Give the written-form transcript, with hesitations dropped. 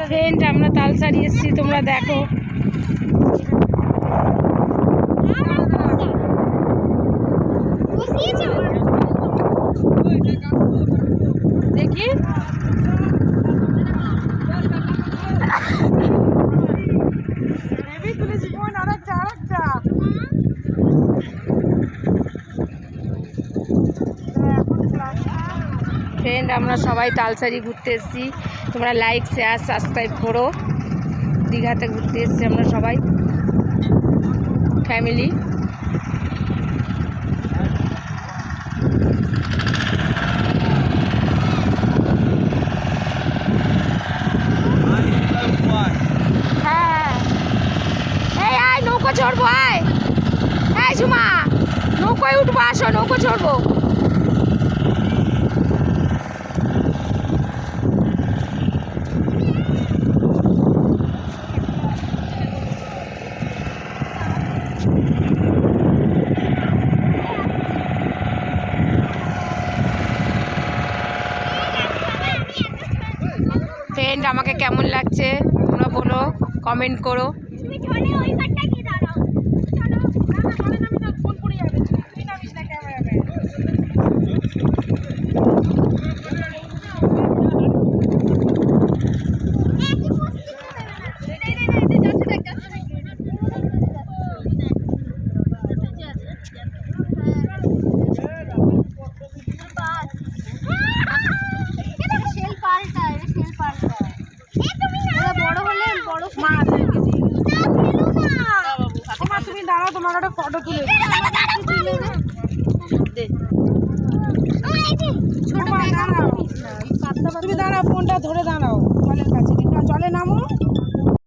Friend আমরা তালসারি এসেছি, তোমরা দেখো। দেখি ফ্রেন্ড আমরা সবাই তালসারি ঘুরতে এসেছি, তোমরা লাইক শেয়ার সাবস্ক্রাইব করো। দীঘাতে ঘুরতে এসেছি আমরা সবাই ফ্যামিলি। হ্যাঁ এই আয় নৌকো চড়বো, আয় এই ঝুমা নৌকোয় উঠবো, আসো নৌকো চড়বো। ফ্রেন্ড আমাকে কেমন লাগছে তোমরা বলো, কমেন্ট করো। তুমি দাঁড়াও, তোমার একটা ফটো তুলে তুমি দাঁড়াও, ফোনটা ধরে দাঁড়াও জলের কাছে, জলে নামো।